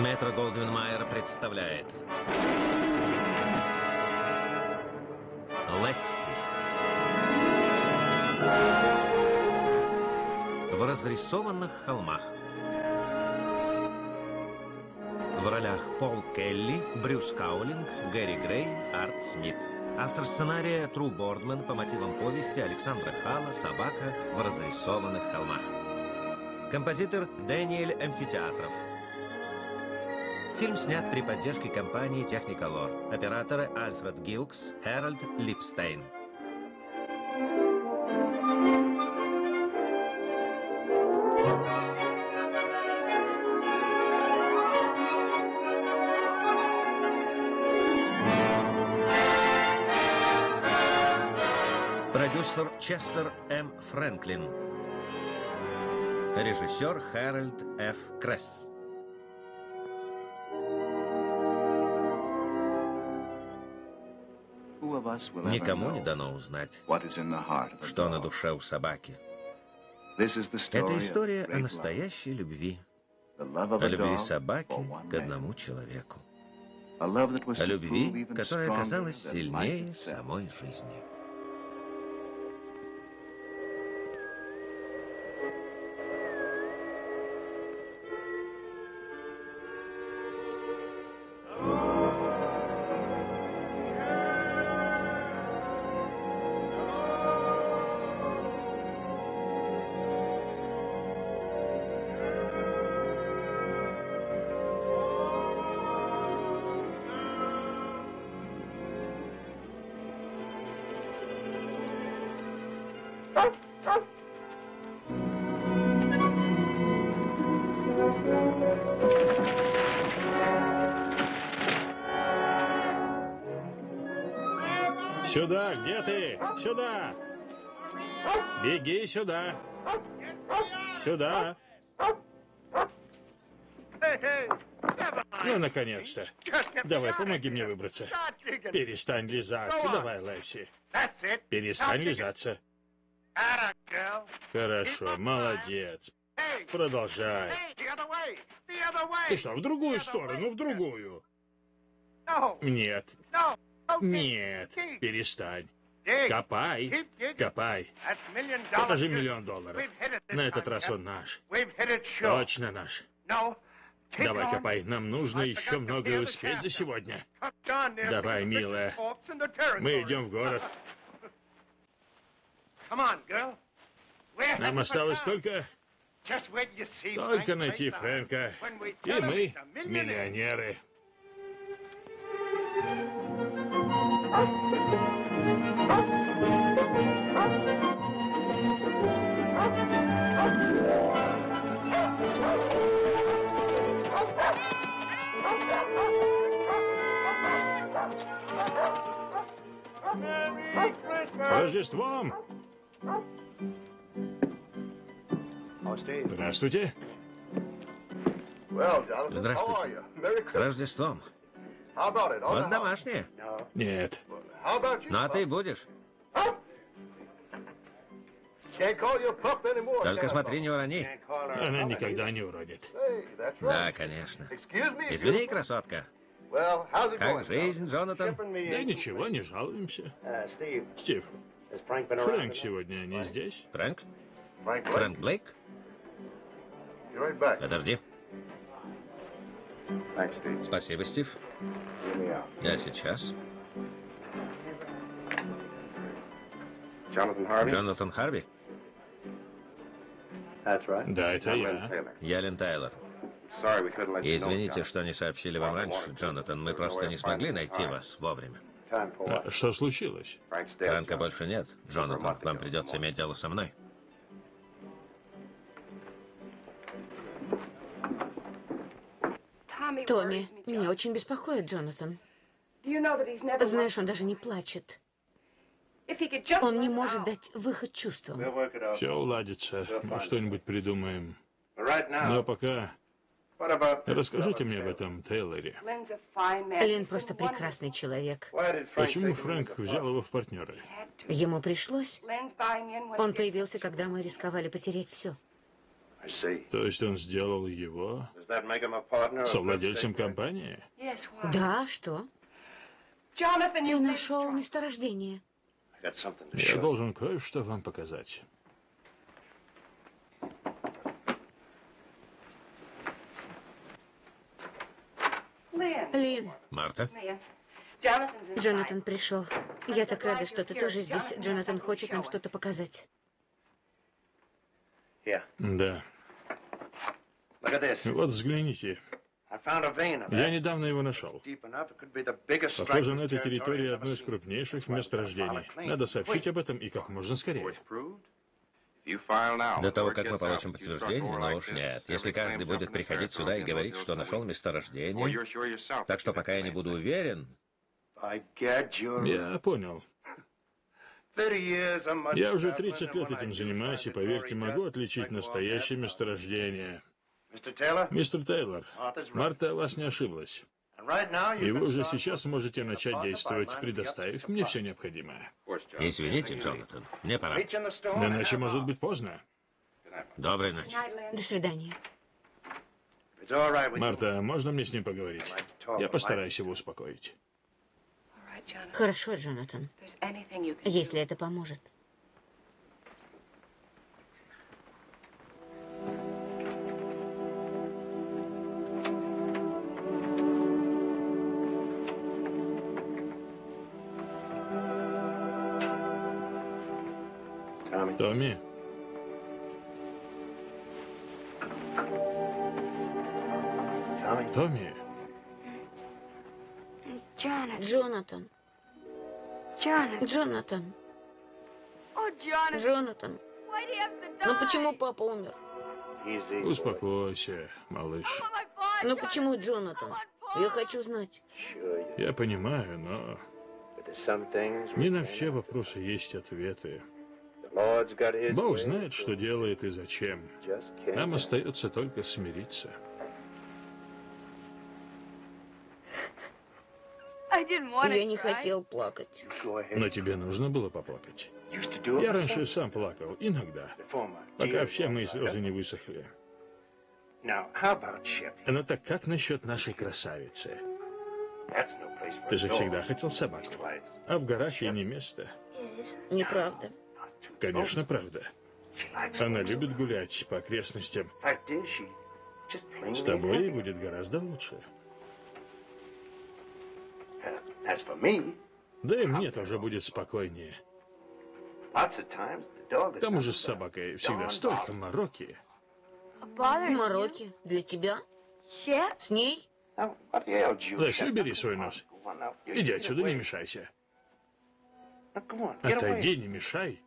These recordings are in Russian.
Метро Голдвин Майер представляет «ЛЕССИ в разрисованных холмах». В ролях Пол Келли, Брюс Каулинг, Гэри Грей, Арт Смит. Автор сценария Тру Бордман по мотивам повести Александра Хала «Собака в разрисованных холмах». Композитор Дэниэль Амфитеатров. Фильм снят при поддержке компании Technicolor. Операторы Альфред Гилкс, Хэральд Липстейн. Продюсер Честер М. Фрэнклин. Режиссер Хэральд Ф. Кресс. Никому не дано узнать, что на душе у собаки. Это история о настоящей любви. О любви собаки к одному человеку. О любви, которая оказалась сильнее самой жизни. Сюда, где ты? Сюда! Беги сюда! Сюда! Ну, наконец-то! Давай, помоги мне выбраться. Перестань лизаться. Давай, Лесси. Перестань лизаться. Хорошо, молодец. Продолжай. Ты что, в другую сторону, в другую? Нет. Нет, перестань. Копай, копай. Это же $1 миллион. На этот раз он наш. Точно наш. Давай, копай. Нам нужно еще многое успеть за сегодня. Давай, милая. Мы идем в город. Нам осталось только найти Фрэнка. И мы миллионеры. С Рождеством! Здравствуйте. Здравствуйте. С Рождеством. Вот домашнее. Нет. Ну, а ты будешь? Только смотри, не урони. Она никогда не уронит. Да, конечно. Извини, красотка. Как жизнь, Джонатан? Да ничего, не жалуемся. Стив, Фрэнк сегодня не здесь? Фрэнк? Фрэнк Блейк? Подожди. Спасибо, Стив. Я сейчас. Джонатан Харви? Да, это я. Я Лин Тайлер. Извините, что не сообщили вам раньше, Джонатан. Мы просто не смогли найти вас вовремя. А что случилось? Фрэнка больше нет. Джонатан, вам придется иметь дело со мной. Томми, меня очень беспокоит Джонатан. Знаешь, он даже не плачет. Он не может дать выход чувствам. Все уладится. Мы что-нибудь придумаем. Но пока... Расскажите мне об этом Тейлоре. Лин просто прекрасный человек. Почему Фрэнк взял его в партнеры? Ему пришлось. Он появился, когда мы рисковали потерять все. То есть он сделал его совладельцем компании? Да, что? Ты нашел месторождение. Я должен кое-что вам показать. Лин. Марта? Джонатан пришел. Я так рада, что ты тоже здесь. Джонатан хочет нам что-то показать. Да. Вот взгляните. Я недавно его нашел. Похоже, на этой территории одно из крупнейших месторождений. Надо сообщить об этом и как можно скорее. До того, как мы получим подтверждение, но уж нет. Если каждый будет приходить сюда и говорить, что нашел месторождение, так что пока я не буду уверен... Я понял. Я уже 30 лет этим занимаюсь, и, поверьте, могу отличить настоящее месторождение. Мистер Тейлор, Марта о вас не ошиблась. И вы уже сейчас можете начать действовать, предоставив мне все необходимое. Извините, Джонатан, мне пора. Иначе может быть поздно. Доброй ночи. До свидания. Марта, можно мне с ним поговорить? Я постараюсь его успокоить. Хорошо, Джонатан. Если это поможет. Томми? Томми? Джонатан. Джонатан. Джонатан. Ну почему папа умер? Успокойся, малыш. Ну почему Джонатан? Я хочу знать. Я понимаю, но не на все вопросы есть ответы. Бог знает, что делает и зачем. Нам остается только смириться. Я не хотел плакать. Но тебе нужно было поплакать. Я раньше сам плакал, иногда, пока все мои слезы не высохли. Ну так как насчет нашей красавицы? Ты же всегда хотел собаку, а в горах ей не место. Неправда. Конечно, правда. Она любит гулять по окрестностям. С тобой ей будет гораздо лучше. Да и мне тоже будет спокойнее. К тому же с собакой всегда столько мороки. Мороки? Для тебя? С ней? Лесси, убери свой нос. Иди отсюда, не мешайся. Отойди, не мешай.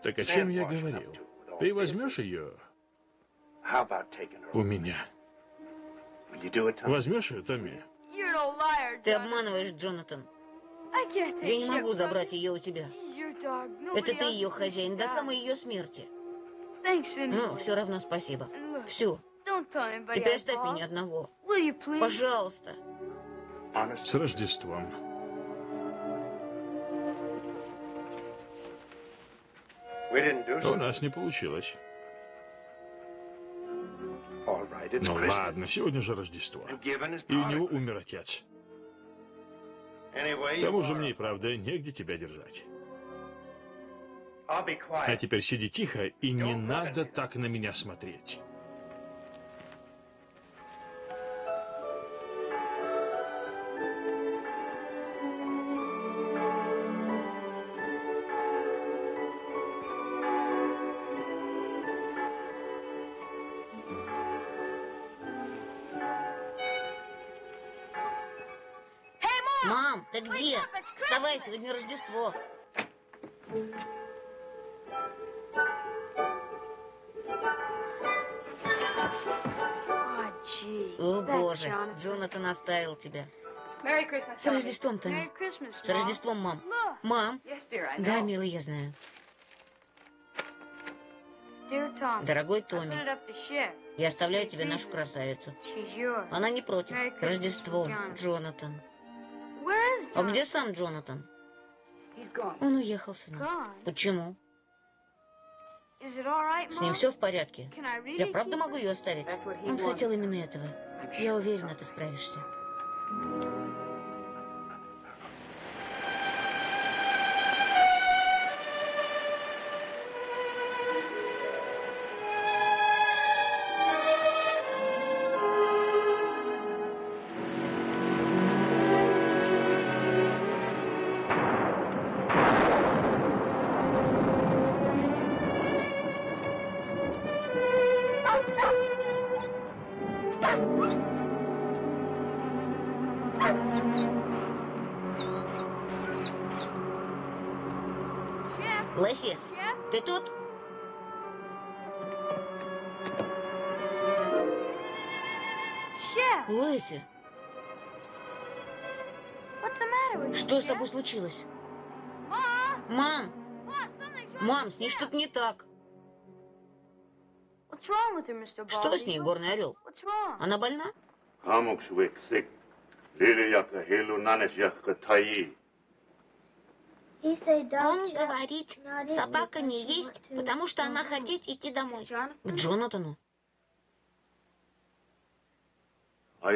Так о чем я говорил? Ты возьмешь ее у меня? Возьмешь ее, Томми? Ты обманываешь, Джонатан. Я не могу забрать ее у тебя. Это ты ее хозяин до самой ее смерти. Ну, все равно спасибо. Все. Теперь оставь меня одного. Пожалуйста. С Рождеством. У нас не получилось. Ну ладно, сегодня же Рождество. И у него умер отец. К тому же мне и правда негде тебя держать. А теперь сиди тихо и не надо так на меня смотреть. Мам, ты где? Вставай, сегодня Рождество. О, Боже, Джонатан оставил тебя. С Рождеством, Томми. С Рождеством, мам. Мам? Да, милый, я знаю. Дорогой Томми, я оставляю тебе нашу красавицу. Она не против. Рождество, Джонатан. А где сам Джонатан? Он уехал, сынок. Почему? С ним все в порядке? Я правда могу ее оставить? Он хотел именно этого. Я уверена, ты справишься. Лесси, ты тут? Лесси, что с тобой случилось? Мам! Мам, с ней что-то не так. Что с ней, горный орел? Она больна? Он говорит, собака не есть, потому что она хотеть идти домой. К Джонатану. Он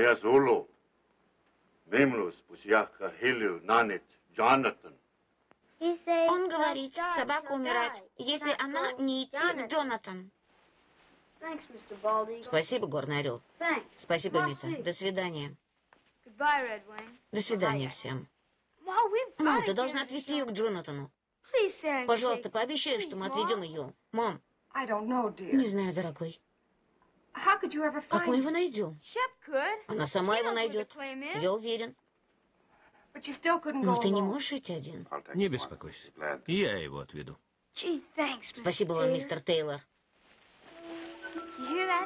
говорит, собака умирать, если она не идти к Джонатану. Спасибо, горный орел. Спасибо, Мита. До свидания. До свидания всем. Мам, ты должна отвезти ее к Джонатану. Пожалуйста, пообещай, что мы отведем ее. Мам. Не знаю, дорогой. Как мы его найдем? Она сама его найдет. Я уверен. Но ты не можешь идти один. Не беспокойся. Я его отведу. Спасибо вам, мистер Тейлор.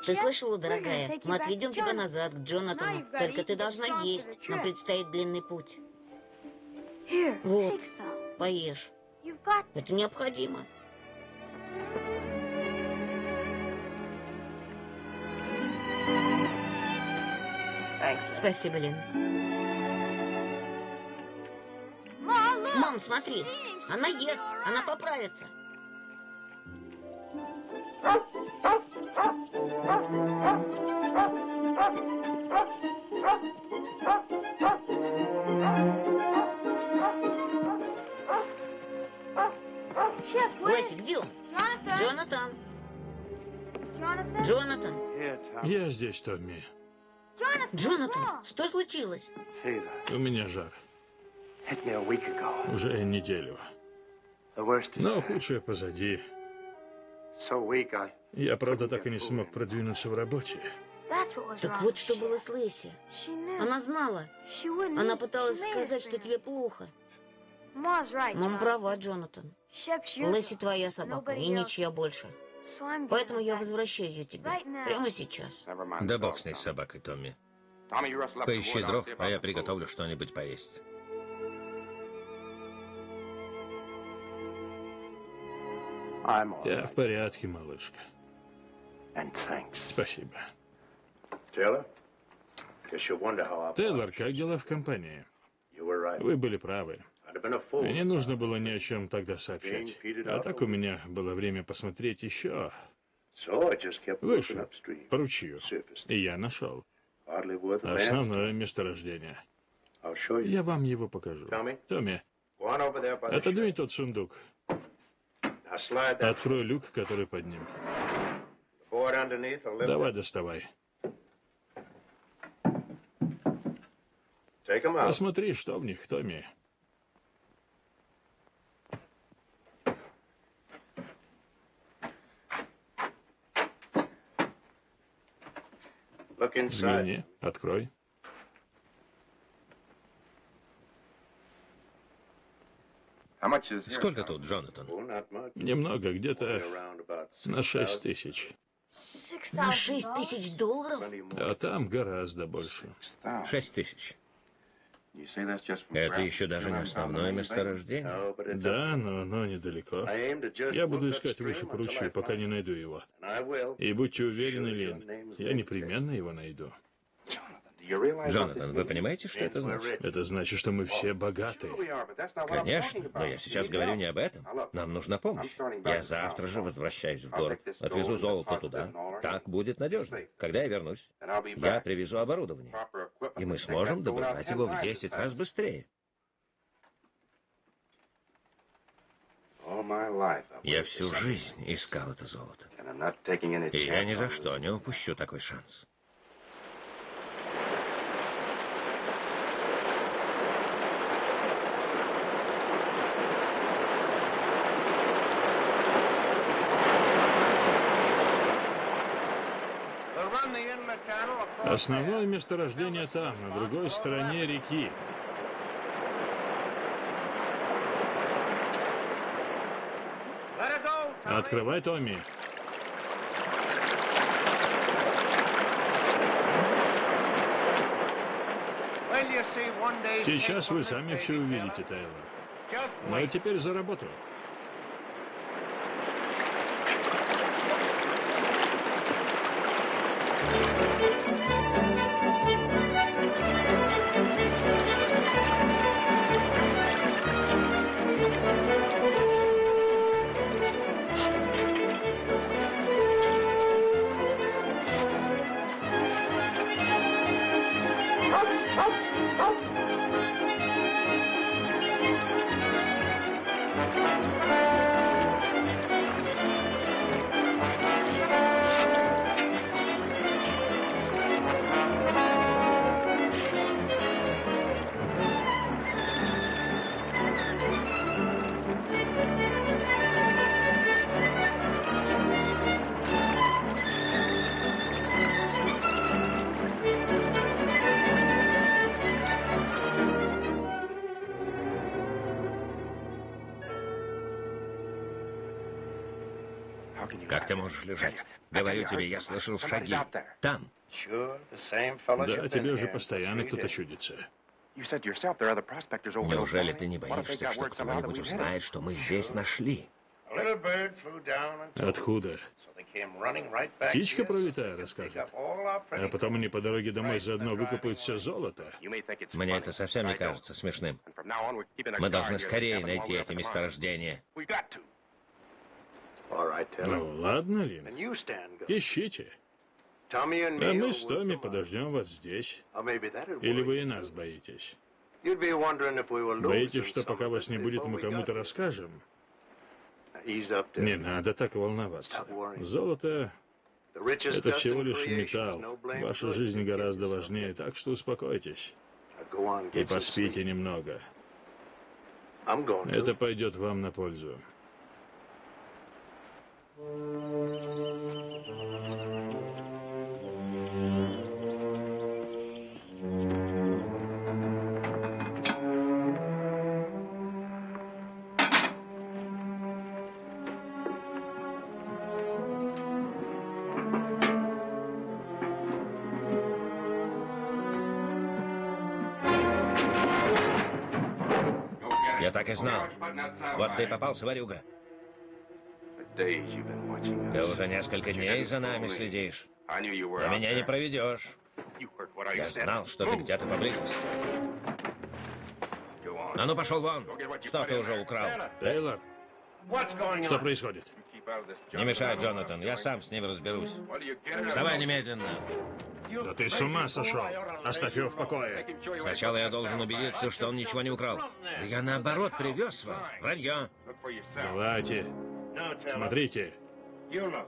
Ты слышала, дорогая? Мы отведем тебя назад, к Джонатану. Только ты должна есть. Нам предстоит длинный путь. Вот, поешь. Это необходимо. Спасибо, Лин. Мам, смотри, она ест, она поправится. Лесси, где он? Джонатан. Джонатан. Я здесь, Томми. Джонатан, что случилось? У меня жар. Уже неделю. Но худшее позади. Я, правда, так и не смог продвинуться в работе. Так вот, что было с Лесси. Она знала. Она пыталась сказать, что тебе плохо. Мама права, Джонатан. Лесси твоя собака, и ничья больше. Поэтому я возвращаю ее тебе. Прямо сейчас. Да бог с ней с собакой, Томми. Поищи дров, а я приготовлю что-нибудь поесть. Я в порядке, малышка. Спасибо. Тейлор, как дела в компании? Вы были правы. Мне нужно было ни о чем тогда сообщать. А так у меня было время посмотреть еще. Выше, по ручью. И я нашел основное месторождение. Я вам его покажу. Томми, отодвинь тот сундук. Открой люк, который под ним. Давай, доставай. Посмотри, что в них, Томми. Взгляни, открой. Сколько тут, Джонатан? Немного, где-то на 6 тысяч. На $6000? А там гораздо больше. 6 тысяч. Это еще даже не основное месторождение. Да, но оно недалеко. Я буду искать выше по ручью, пока не найду его. И будьте уверены, Лин, я непременно его найду. Джонатан, вы понимаете, что это значит? Это значит, что мы все богаты. Конечно, но я сейчас говорю не об этом. Нам нужна помощь. Я завтра же возвращаюсь в город, отвезу золото туда. Так будет надежно. Когда я вернусь, я привезу оборудование. И мы сможем добывать его в 10 раз быстрее. Я всю жизнь искал это золото. И я ни за что не упущу такой шанс. Основное месторождение там, на другой стороне реки. Открывай, Томми. Сейчас вы сами все увидите, Тейлор. Ну а теперь за работу. Как ты можешь лежать? Говорю тебе, я слышал шаги. Там. Да, тебе уже постоянно кто-то чудится. Неужели ты не боишься, что кто-нибудь узнает, что мы здесь нашли? Откуда? Птичка пролетая расскажет. А потом они по дороге домой заодно выкопают все золото. Мне это совсем не кажется смешным. Мы должны скорее найти эти месторождения. Ну ладно, Лин. Ищите. А мы с Томми подождем вас здесь. Или вы и нас боитесь? Боитесь, что пока вас не будет, мы кому-то расскажем? Не надо так волноваться. Золото — это всего лишь металл. Ваша жизнь гораздо важнее, так что успокойтесь. И поспите немного. Это пойдет вам на пользу. Я так и знал. Вот ты и попался, ворюга. Ты уже несколько дней за нами следишь. А меня не проведешь. Я знал, что ты где-то поблизости. А ну, пошел вон. Что ты уже украл? Тейлор, что происходит? Не мешай, Джонатан. Я сам с ним разберусь. Вставай немедленно. Да ты с ума сошел. Оставь его в покое. Сначала я должен убедиться, что он ничего не украл. Я, наоборот, привез вам. Вранье. Давайте. Смотрите.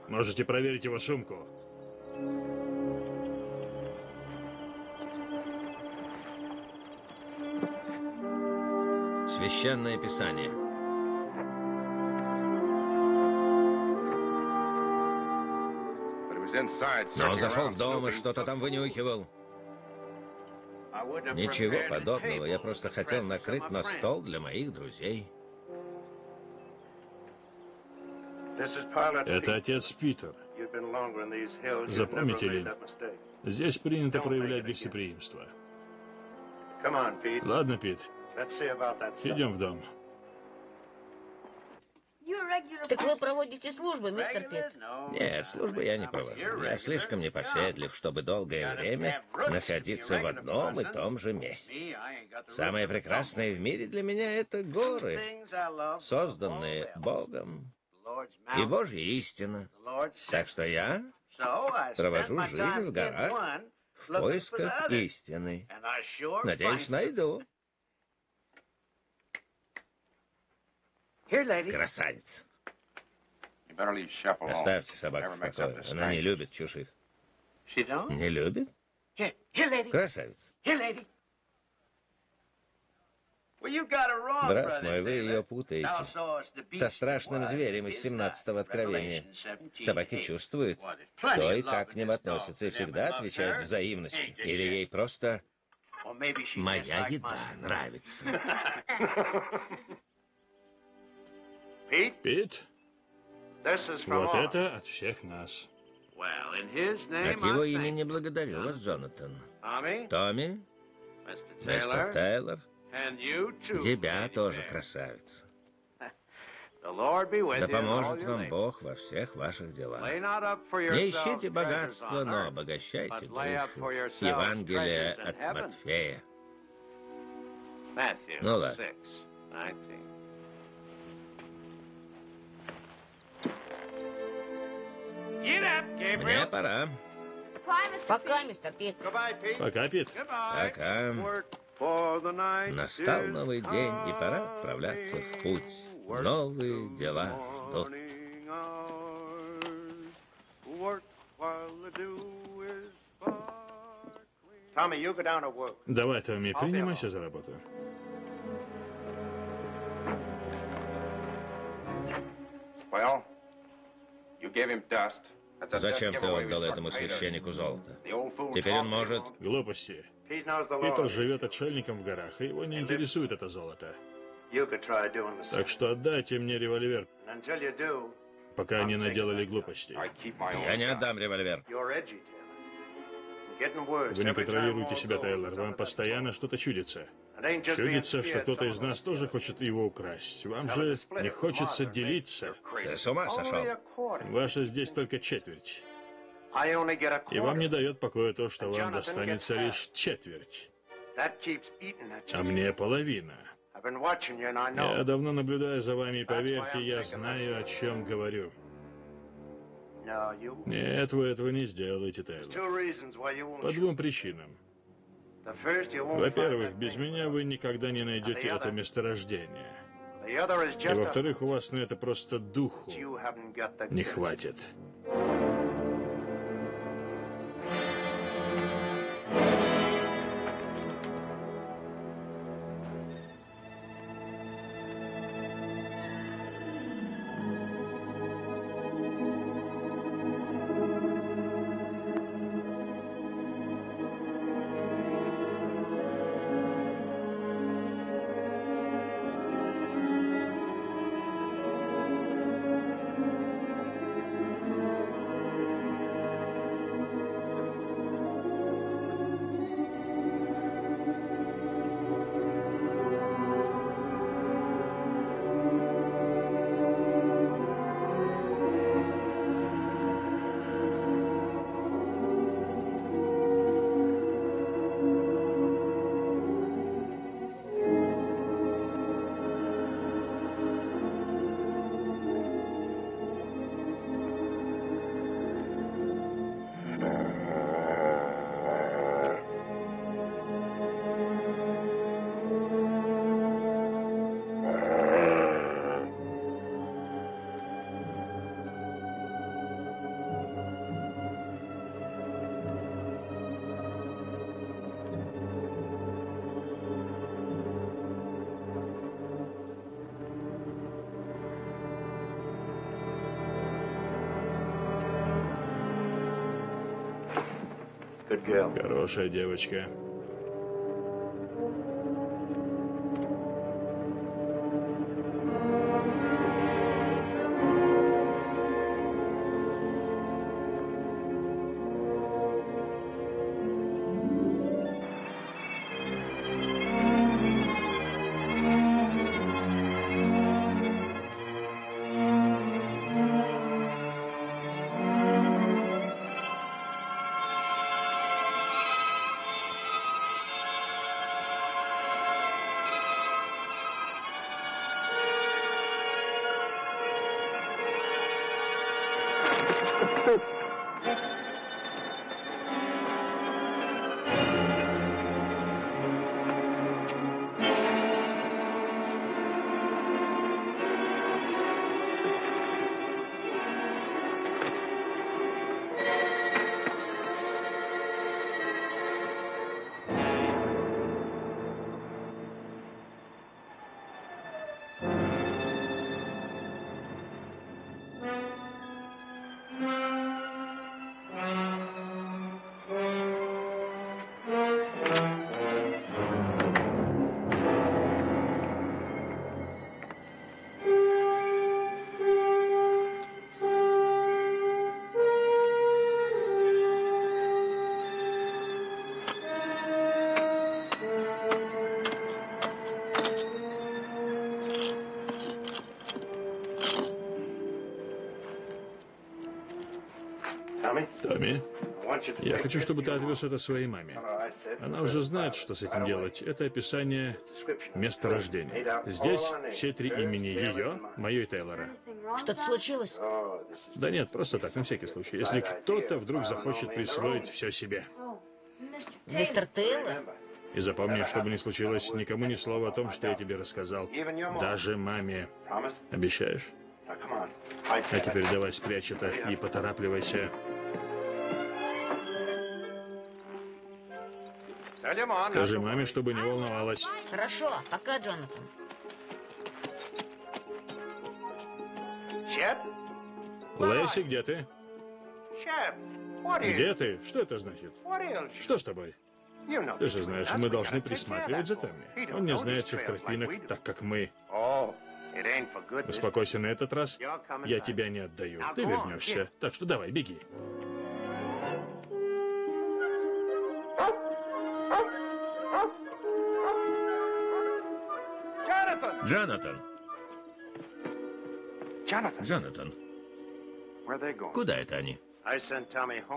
Можете проверить его сумку. Священное Писание. Но он зашел в дом и что-то там вынюхивал. Ничего подобного. Я просто хотел накрыть на стол для моих друзей. Это отец Питер. Запомните ли, здесь принято проявлять гостеприимство. Ладно, Пит, идем в дом. Так вы проводите службы, мистер Пит? Нет, службы я не провожу. Я слишком непоседлив, чтобы долгое время находиться в одном и том же месте. Самое прекрасное в мире для меня — это горы, созданные Богом, и Божья истина. Так что я провожу жизнь в горах в поисках истины. Надеюсь, найду. Красавица. Оставьте собаку в покое. Она не любит чужих. Не любит? Красавица. Брат мой, вы ее путаете со страшным зверем из 17-го откровения. Собаки чувствуют, кто и как к ним относится, и всегда отвечают взаимностью. Или ей просто моя еда нравится. Пит, вот это от всех нас. От его имени благодарю вас, Джонатан. Томми, мистер Тейлор, тебя тоже, красавица. Да поможет вам Бог во всех ваших делах. Не ищите богатства, но обогащайте душу. Евангелие от Матфея. Ну ладно. Мне пора. Пока, мистер Пит. Пока, Пит. Пока. Настал новый день, и пора отправляться в путь. Новые дела ждут. Давай, Томми, принимайся за работу. Зачем ты отдал этому священнику золото? Теперь он может... Глупости. Питер живет отшельником в горах, и его не интересует это золото. Так что отдайте мне револьвер, пока не наделали глупостей. Я не отдам револьвер. Вы не контролируете себя, Тейлор. Вам постоянно что-то чудится. Чудится, что кто-то из нас тоже хочет его украсть. Вам же не хочется делиться. Ты с ума сошел? Ваша здесь только четверть. И вам не дает покоя то, что вам достанется лишь четверть. А мне половина. Я давно наблюдаю за вами, и поверьте, я знаю, о чем говорю. Нет, вы этого не сделаете, Тейлор. По двум причинам. Во-первых, без меня вы никогда не найдете это месторождение. И во-вторых, у вас на это просто духу не хватит. Хорошая девочка. Я хочу, чтобы ты отвез это своей маме. Она уже знает, что с этим делать. Это описание места рождения. Здесь все три имени: ее, мое и Тейлора. Что-то случилось? Да нет, просто так, на всякий случай. Если кто-то вдруг захочет присвоить все себе. Мистер Тейлор? И запомни, что бы ни случилось, никому ни слова о том, что я тебе рассказал. Даже маме. Обещаешь? А теперь давай спрячь это и поторапливайся. Скажи маме, чтобы не волновалась. Хорошо, пока, Джонатан. Лесси, где ты? Где ты? Что это значит? Что с тобой? Ты же знаешь, мы должны присматривать за Томми. Он не знает всех тропинок, так как мы. Успокойся на этот раз. Я тебя не отдаю. Ты вернешься. Так что давай, беги. Джонатан! Джонатан! Куда это они?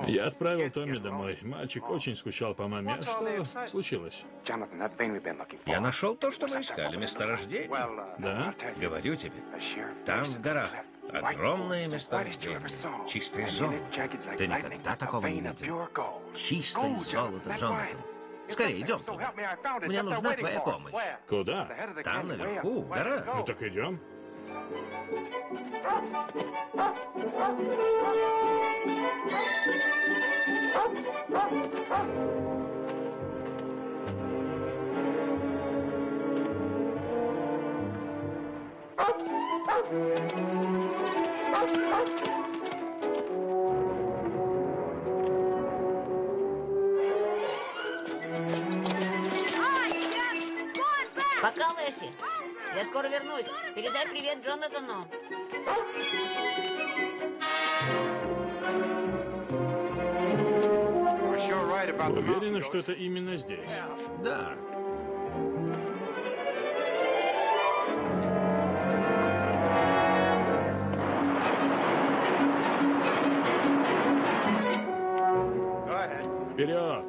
Я отправил Томми домой. Мальчик очень скучал по маме. А что случилось? Я нашел то, что мы искали, месторождение. Да? Говорю тебе, там в горах огромное месторождение. Чистое золото. Ты никогда такого не видел. Чистое золото, Джонатан. Скорее, идем туда. Мне нужна твоя помощь. Куда? Там наверху, в горах. Ну так идем. Пока, Лесси. Я скоро вернусь. Передай привет Джонатану. Вы уверены, что это именно здесь? Да. Вперед!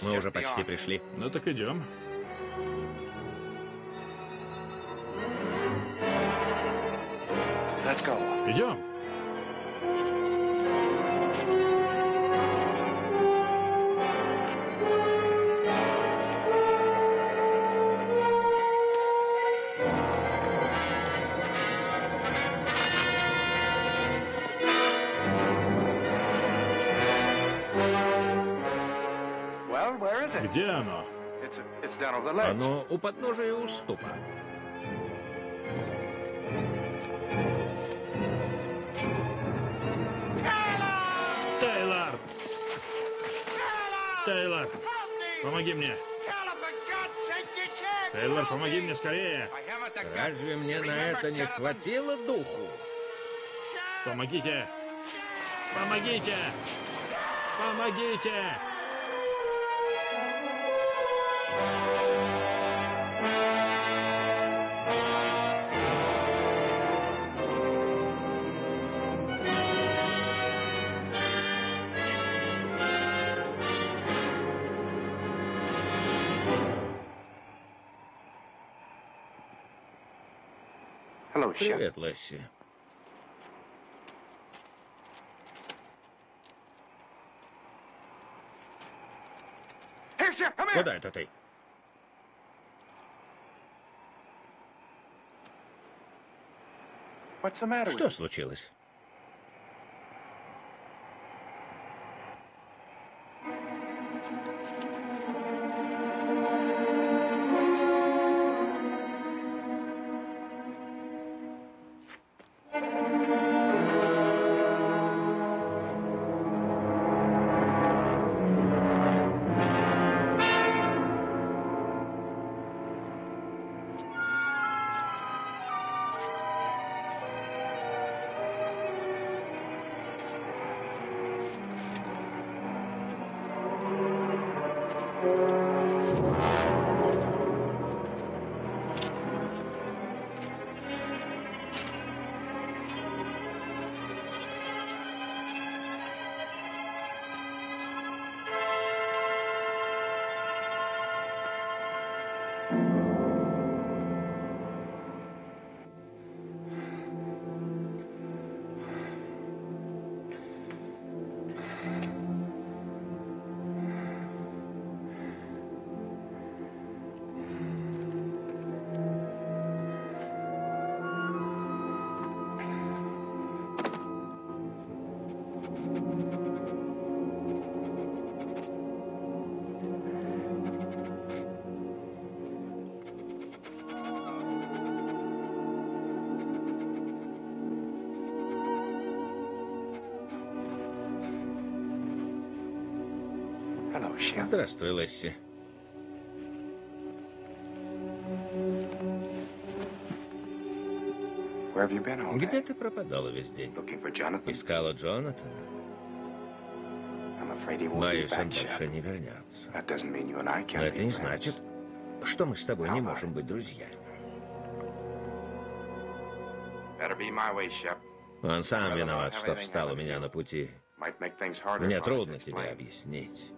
Мы уже почти пришли. Ну так идем. Идем. Где оно? Оно у подножия уступа. Тейлор! Тейлор! Помоги мне! Тейлор, помоги мне скорее! Разве мне на это не хватило духу? Помогите! Помогите! Помогите! Привет, Лесси. Куда это ты? Что случилось? Здравствуй, Лесси. Где ты пропадала весь день? Искала Джонатана? Боюсь, он больше не вернется. Но это не значит, что мы с тобой не можем быть друзьями. Он сам виноват, что встал у меня на пути. Мне трудно тебе объяснить.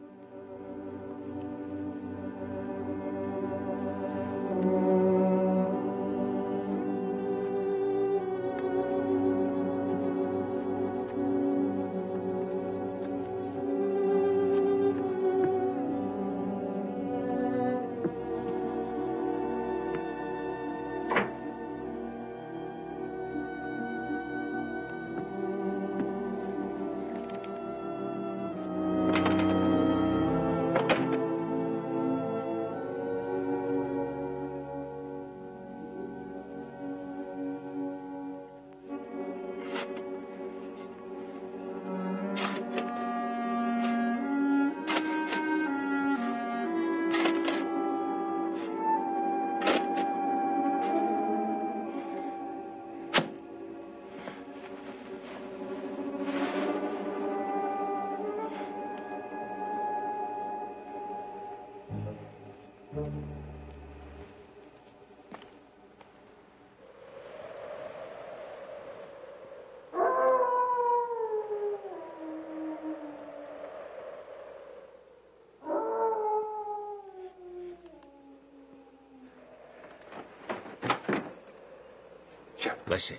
Лесси.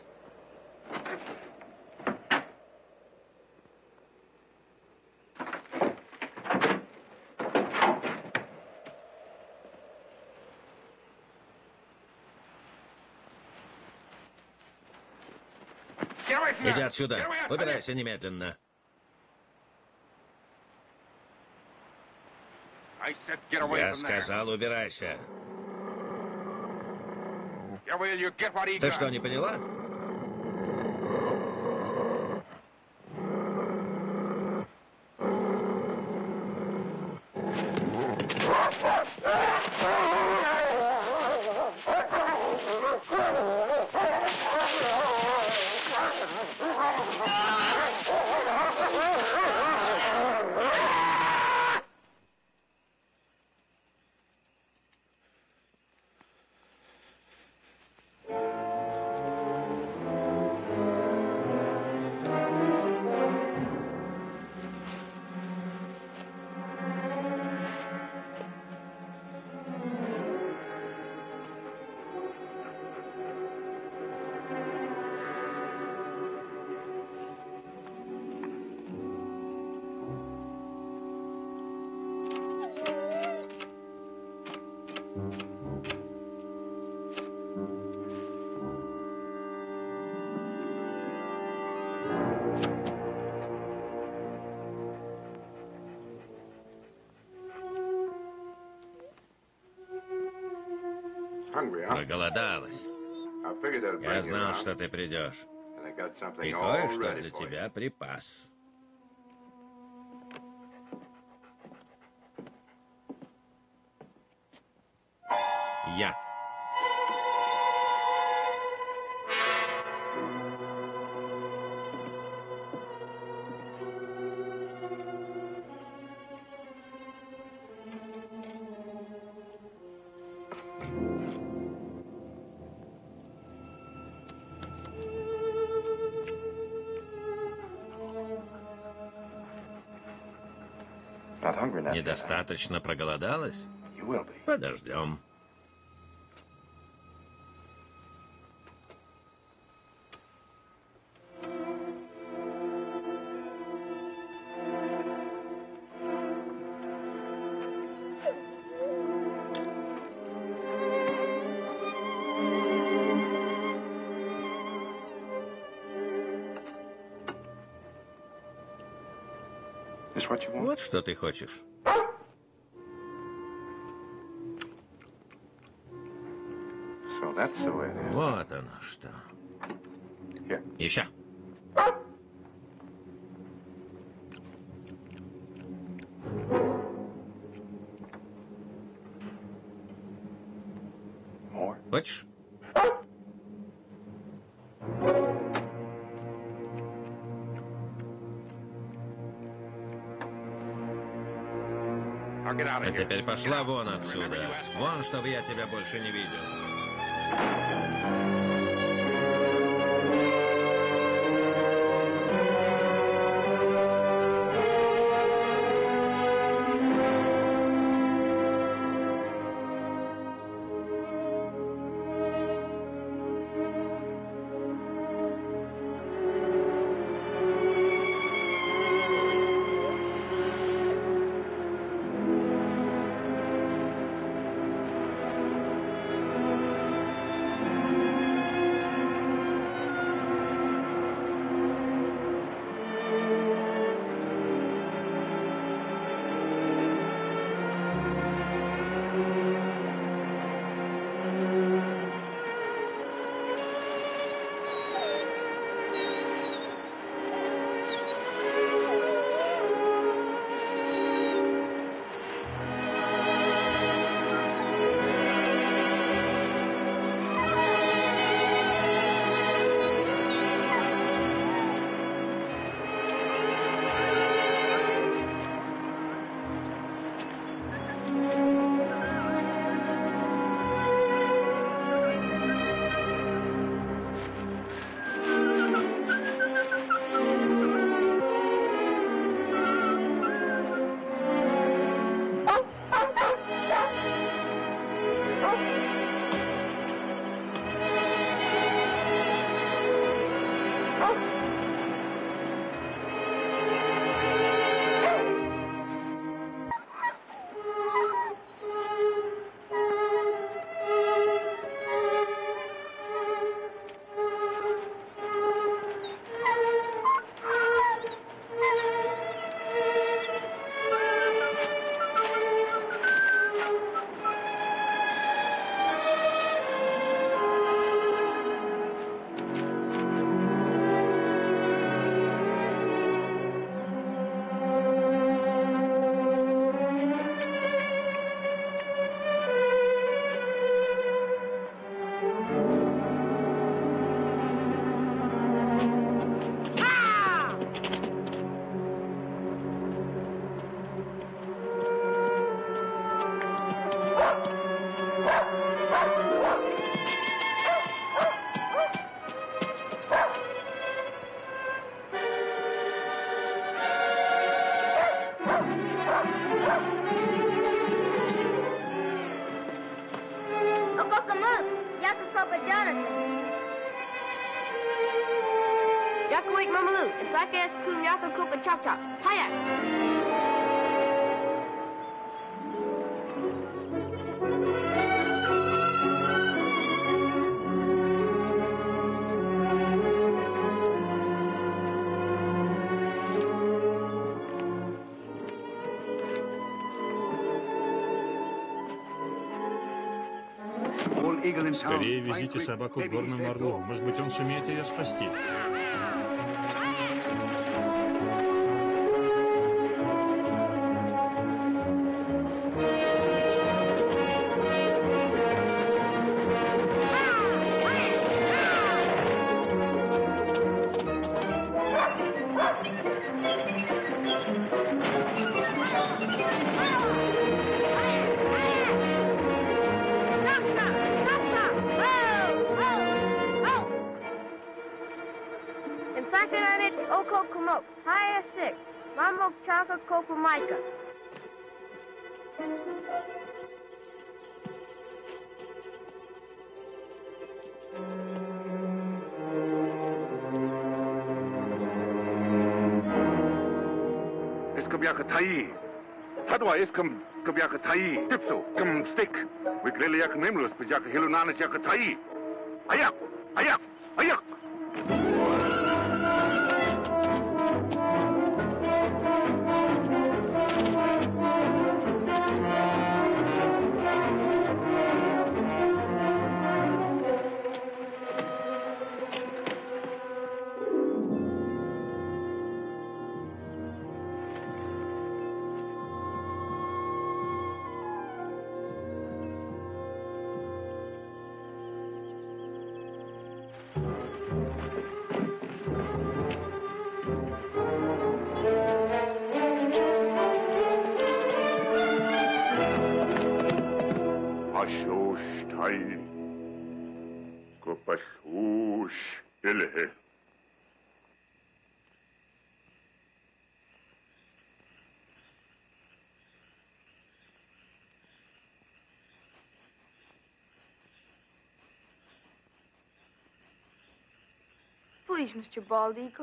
Иди отсюда. Убирайся немедленно. Я сказал, убирайся. Ты что, не поняла? Проголодалась. Я знал, что ты придешь. И кое-что для тебя припас. Я. Недостаточно проголодалась? Подождем. Вот что ты хочешь. Вот оно что. Еще. Хочешь? А теперь пошла вон отсюда. Вон, чтобы я тебя больше не видел. Скорее везите собаку к горному орлу. Может быть, он сумеет ее спасти.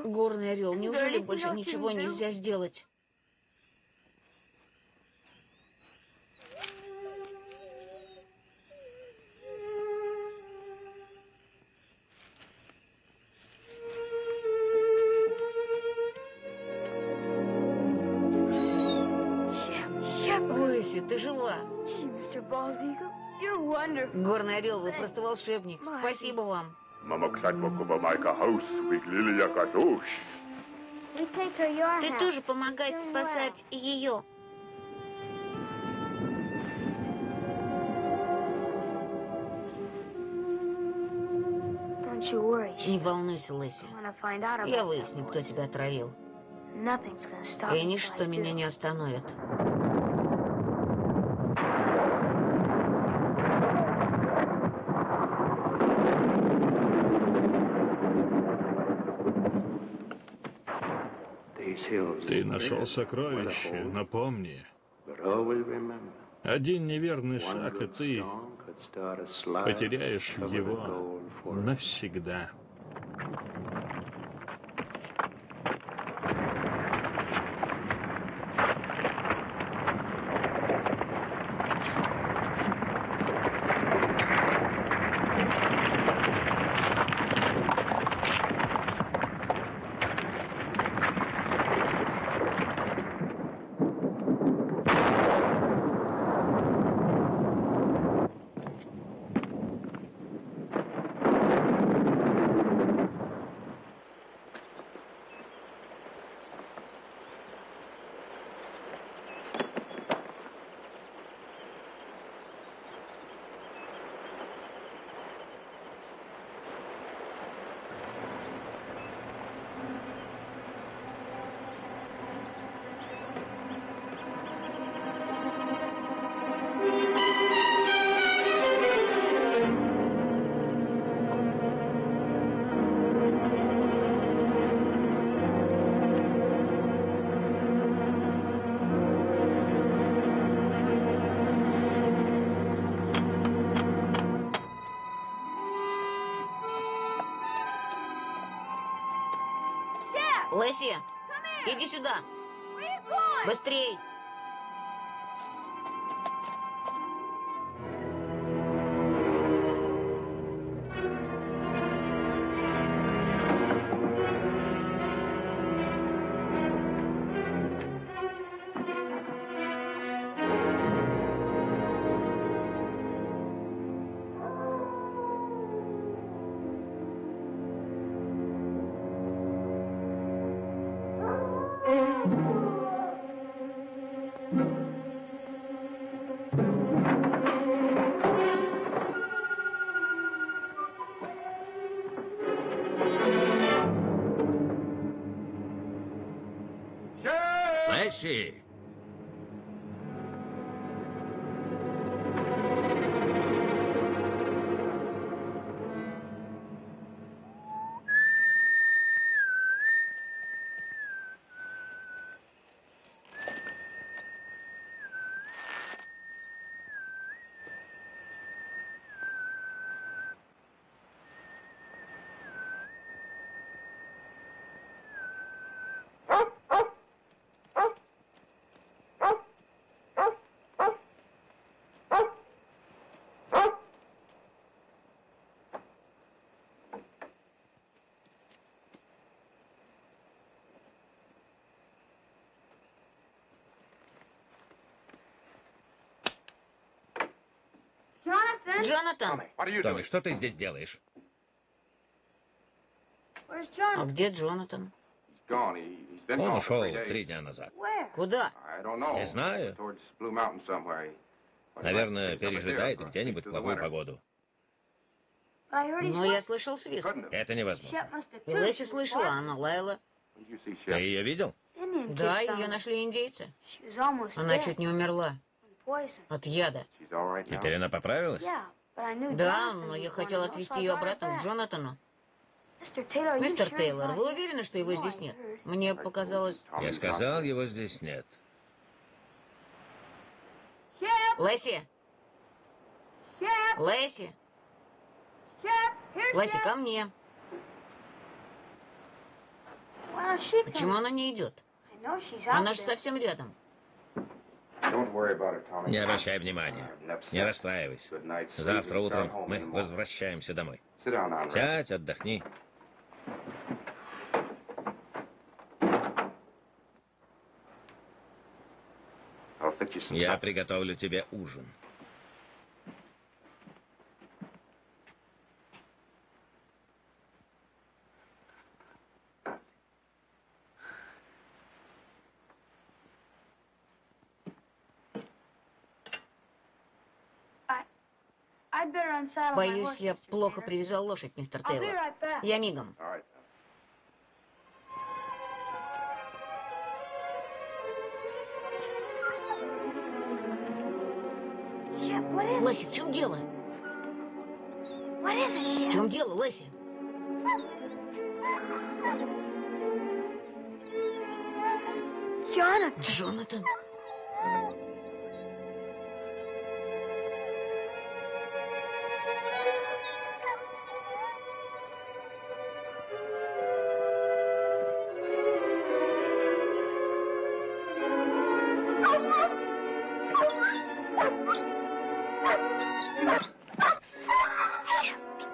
Горный орел, неужели больше ничего нельзя сделать? Лесси, ты жива. Горный орел, вы просто волшебник. Спасибо вам. Ты тоже помогать спасать ее. Не волнуйся, Лесси. Я выясню, кто тебя отравил. И ничто меня не остановит. Ты нашел сокровище, но помни, один неверный шаг, и ты потеряешь его навсегда. Лесси, иди сюда. Быстрей. Лесси! Джонатан! Томми, что ты здесь делаешь? А где Джонатан? Он ушел 3 дня назад. Куда? Не знаю. Наверное, пережидает где-нибудь плохую погоду. Но я слышал свист. Это невозможно. И Лесси слышала, она лаяла. Ты ее видел? Да, ее нашли индейцы. Она чуть не умерла. От яда. Теперь она поправилась? Да, но я хотел отвезти ее обратно к Джонатану. Мистер Тейлор, вы уверены, что его здесь нет? Мне показалось... Я сказал, его здесь нет. Лесси! Лесси! Лесси, ко мне. Почему она не идет? Она же совсем рядом. Не обращай внимания. Не расстраивайся. Завтра утром мы возвращаемся домой. Сядь, отдохни. Я приготовлю тебе ужин. Боюсь, я плохо привязал лошадь, мистер Тейлор. Я мигом. Лесси, в чем дело? В чем дело, Лесси? Джонатан.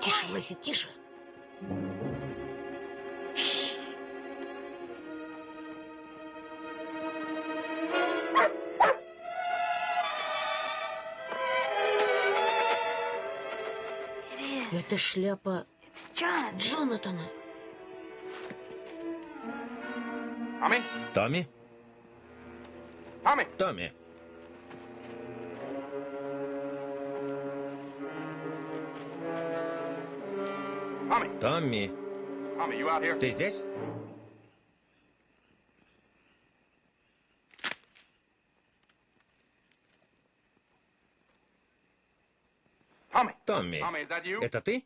Тише, Лесси, тише. Это шляпа Джонатана. Томми? Томми. Томми. Ты здесь? Томми, это ты?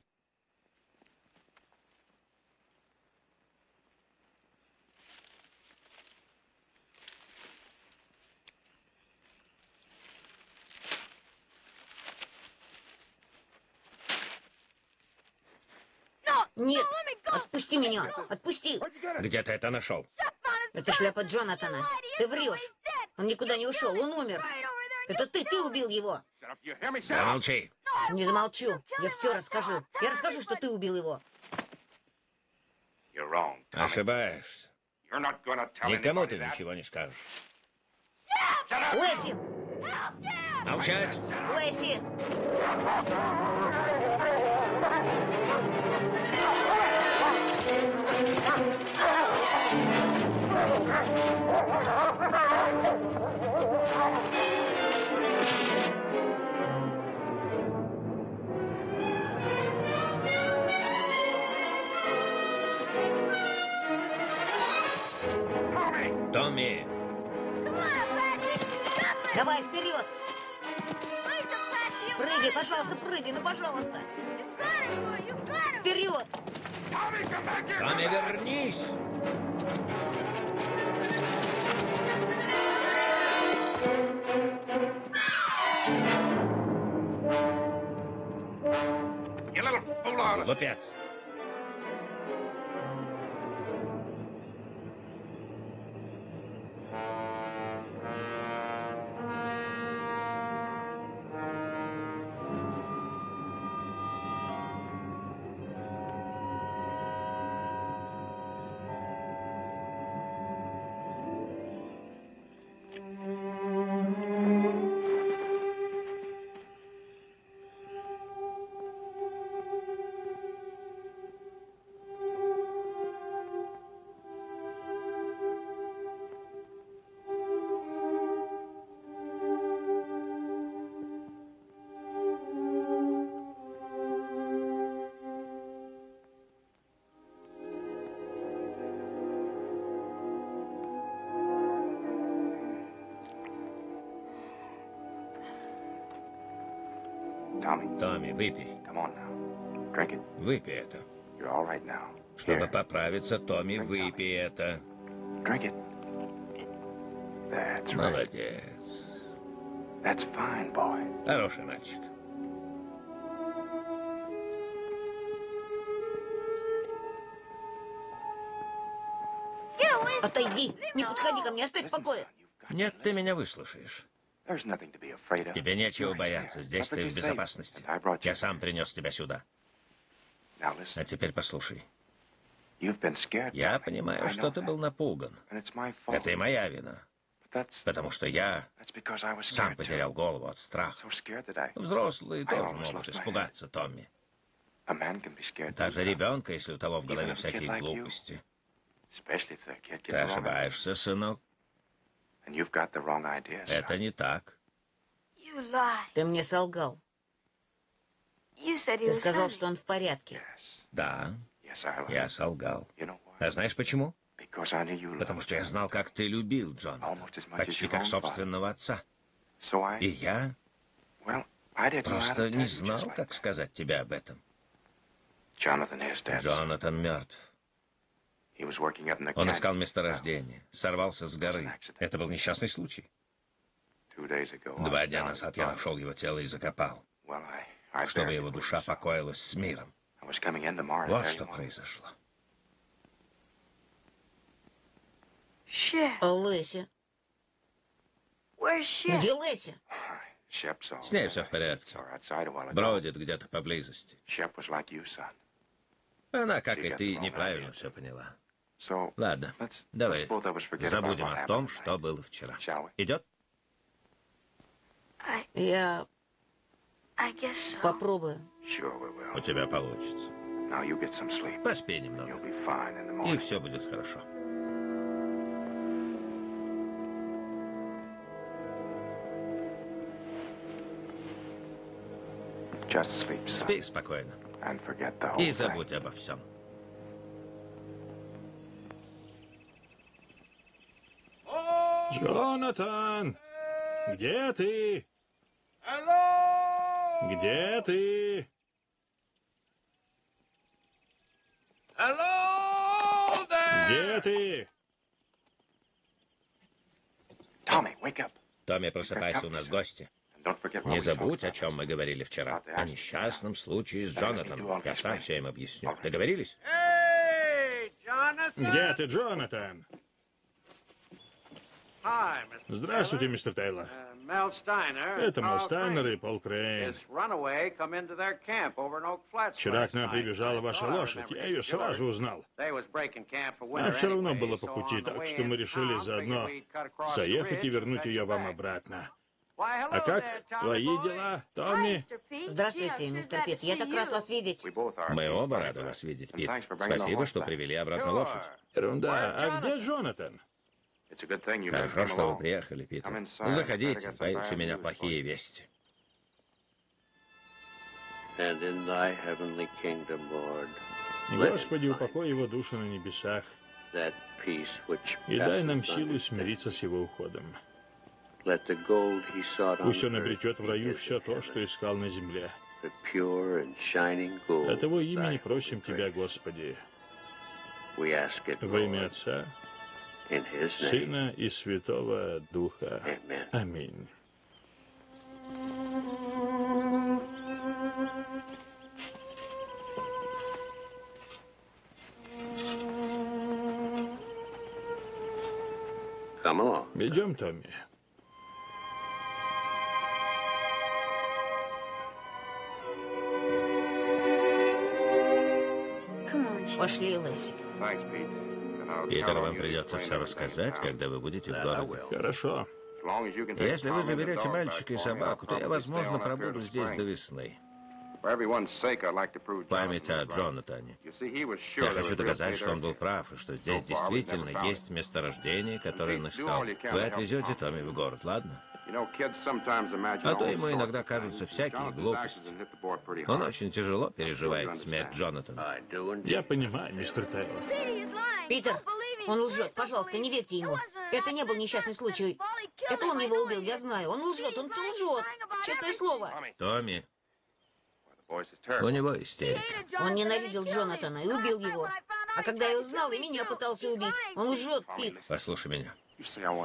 Нет, отпусти меня, отпусти. Где ты это нашел? Это шляпа Джонатана. Ты врешь. Он никуда не ушел, он умер. Это ты убил его. Замолчи. Не замолчу, я все расскажу. Я расскажу, что ты убил его. Ошибаешься. Никому ты ничего не скажешь. Лесси! Молчать! Лесси! Томми! Давай, вперед! Прыгай, пожалуйста, прыгай, ну, пожалуйста! Вперед! Томми, вернись! Глупец! Томми, выпей. Выпей это. Чтобы поправиться, Томми, выпей это. Молодец. Хороший мальчик. Отойди! Не подходи ко мне, оставь в покое! Нет, ты меня выслушаешь. Тебе нечего бояться, здесь ты в безопасности. Я сам принес тебя сюда. А теперь послушай. Я понимаю, что ты был напуган. Это и моя вина. Потому что я сам потерял голову от страха. Взрослые тоже могут испугаться, Томми. Даже ребенка, если у того в голове всякие глупости. Ты ошибаешься, сынок. Это не так. Ты мне солгал. Ты сказал, что он в порядке. Да, я солгал. А знаешь почему? Потому что я знал, как ты любил Джона. Почти как собственного отца. И я просто не знал, как сказать тебе об этом. Джонатан мертв. Он искал месторождение, сорвался с горы. Это был несчастный случай. 2 дня назад я нашел его тело и закопал, чтобы его душа покоилась с миром. Вот что произошло. Лесси. Где Лесси? С ней все в порядке. Бродит где-то поблизости. Она, как и ты, неправильно все поняла. Ладно, давай забудем о том, что было вчера. Идет? Я попробую. У тебя получится. Поспи немного, и все будет хорошо. Спи спокойно и забудь обо всем. Джонатан! Где ты? Где ты? Где ты? Томми, просыпайся, у нас гости. Не забудь, о чем мы говорили вчера. О несчастном случае с Джонатаном. Я сам все им объясню. Договорились? Где ты, Джонатан? Здравствуйте, мистер Тейлор. Это Мел Стайнер и Пол Крейн. Вчера к нам прибежала ваша лошадь. Я ее сразу узнал. Нам все равно было по пути, так что мы решили заодно заехать и вернуть ее вам обратно. А как твои дела, Томми? Здравствуйте, мистер Пит. Я так рад вас видеть. Мы оба рады вас видеть, Пит. Спасибо, что привели обратно лошадь. Ерунда. А где Джонатан? Хорошо, что вы приехали, Питер. Заходите, боюсь, у меня плохие вести. Господи, упокой его душу на небесах. И дай нам силы смириться с его уходом. Пусть он обретет в раю все то, что искал на земле. От Его имени просим Тебя, Господи, во имя Отца, Сына и Святого Духа. Аминь. Идем, Томми. Пошли, Лесси. Питер, вам придется все рассказать, когда вы будете в городе. Хорошо. Если вы заберете мальчика и собаку, то я, возможно, пробуду здесь до весны. Память о Джонатане. Я хочу доказать, что он был прав, и что здесь действительно есть месторождение, которое он искал. Вы отвезете Томми в город, ладно? А то ему иногда кажутся всякие глупости. Он очень тяжело переживает смерть Джонатана. Я понимаю, мистер Тейлор. Питер, он лжет. Пожалуйста, не верьте ему. Это не был несчастный случай. Это он его убил, я знаю. Он лжет, он лжет. Честное слово. Томми, у него истерика. Он ненавидел Джонатана и убил его. А когда я узнал, и меня пытался убить. Он лжет, Пит. Послушай меня.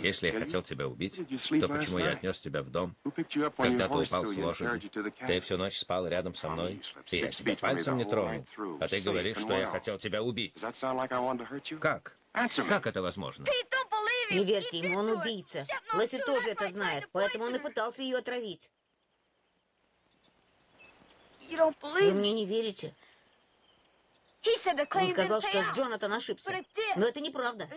Если я хотел тебя убить, то почему я отнес тебя в дом, когда ты упал с лошади? Ты всю ночь спал рядом со мной, и я тебя пальцем не тронул. А ты говоришь, что я хотел тебя убить. Как? Как это возможно? Не верьте ему, он убийца. Лесси тоже это знает, поэтому он и пытался ее отравить. Вы мне не верите? Он сказал, что Джонатан ошибся. Но это неправда.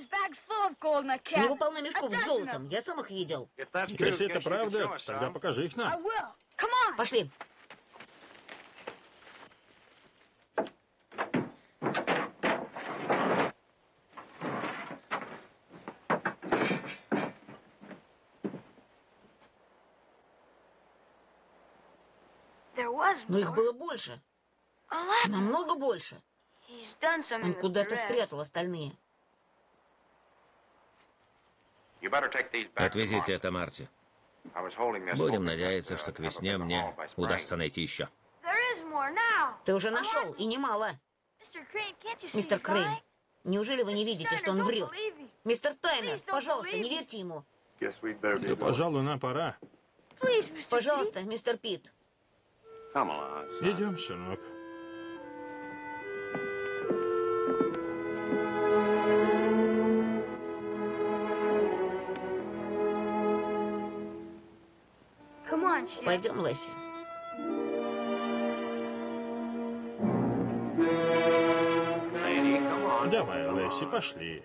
У него полно мешков с золотом. Я сам их видел. Если это правда, тогда покажи их нам. Пошли. Но их было больше. Намного больше. Он куда-то спрятал остальные. Отвезите это Марти. Будем надеяться, что к весне мне удастся найти еще. Ты уже нашел, и немало. Мистер Крейн, неужели вы не видите, что он врет? Мистер Тайнер, пожалуйста, не верьте ему. Да, пожалуй, нам пора. Пожалуйста, мистер Пит. Идем, сынок. Пойдем, Лесси. Давай, Лесси, пошли.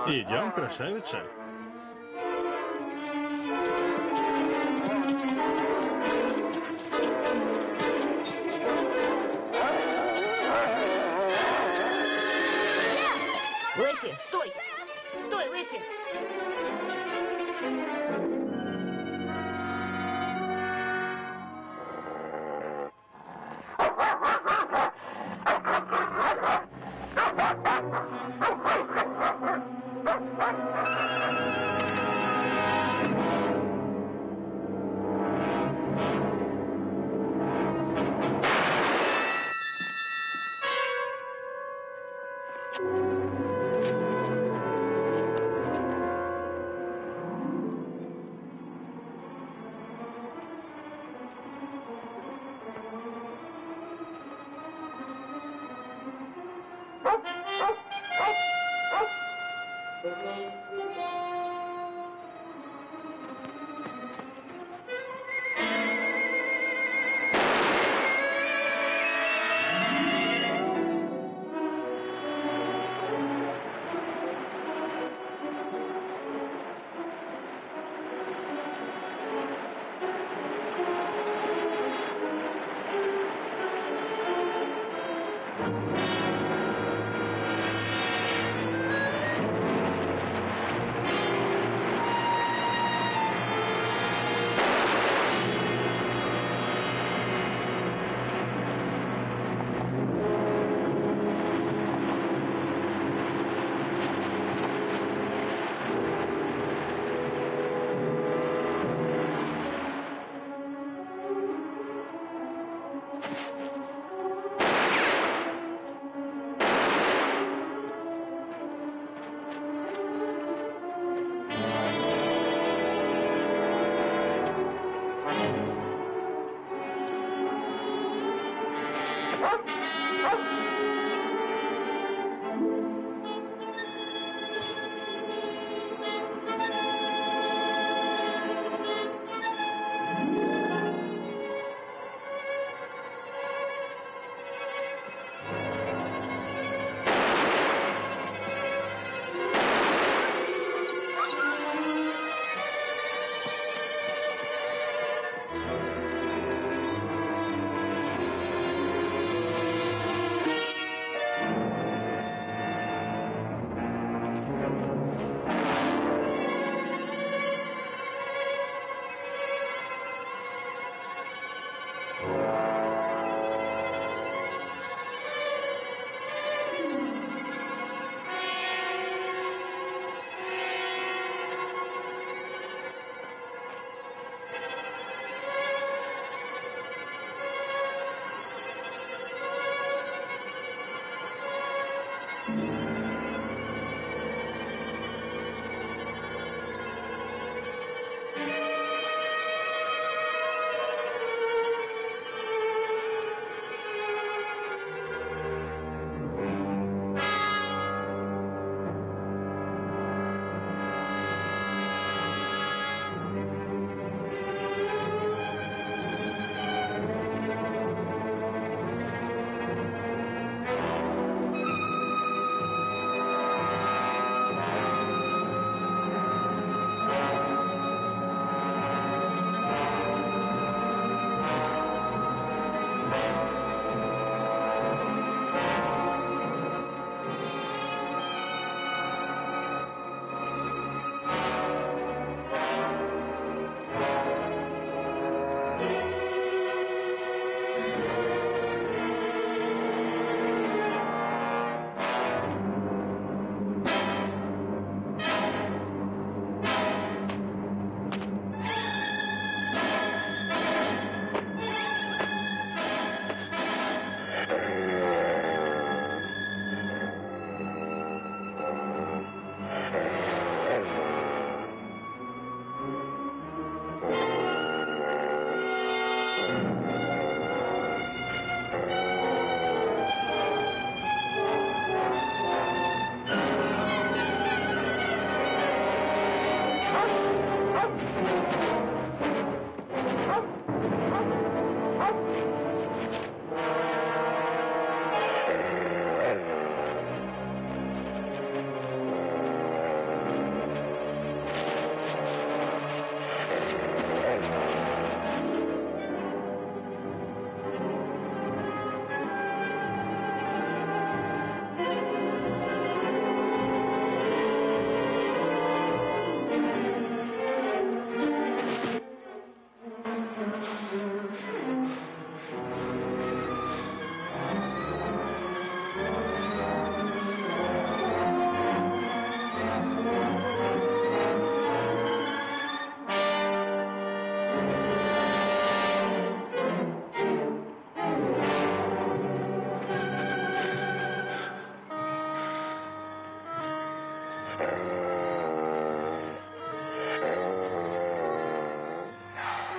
Идем, красавица. Лесси, стой! Стой, Лесси!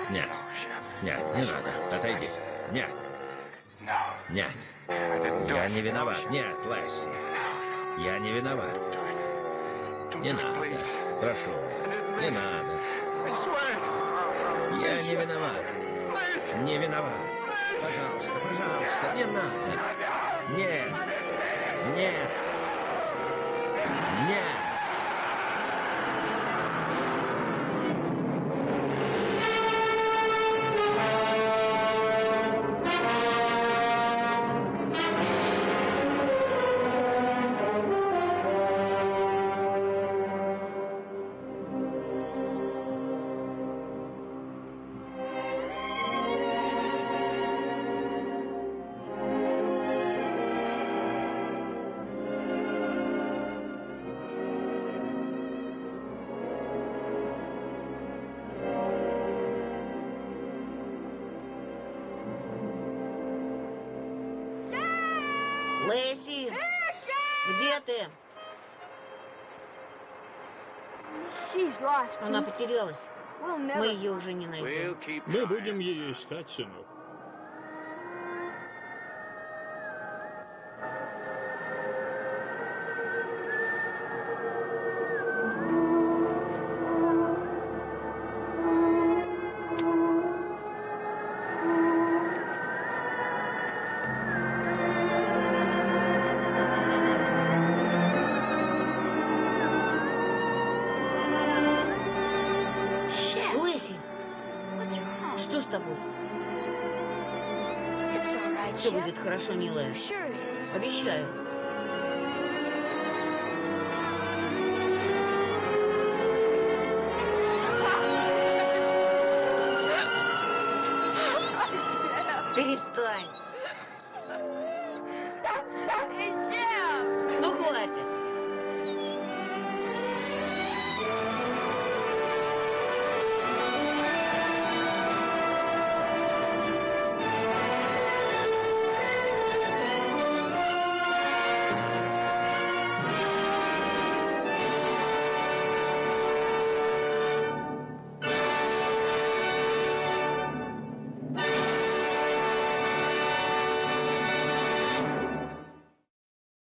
Нет. Нет, не надо. Отойди. Нет. Нет. Я не виноват. Нет, Лесси. Я не виноват. Не надо. Прошу. Не надо. Я не виноват. Не виноват. Пожалуйста, пожалуйста, не надо. Нет. Нет. Нет. Лесси, где ты? Она потерялась. Мы ее уже не найдем. Мы будем ее искать, сынок. Лесси, что с тобой? Все будет хорошо, милая. Обещаю. Перестань.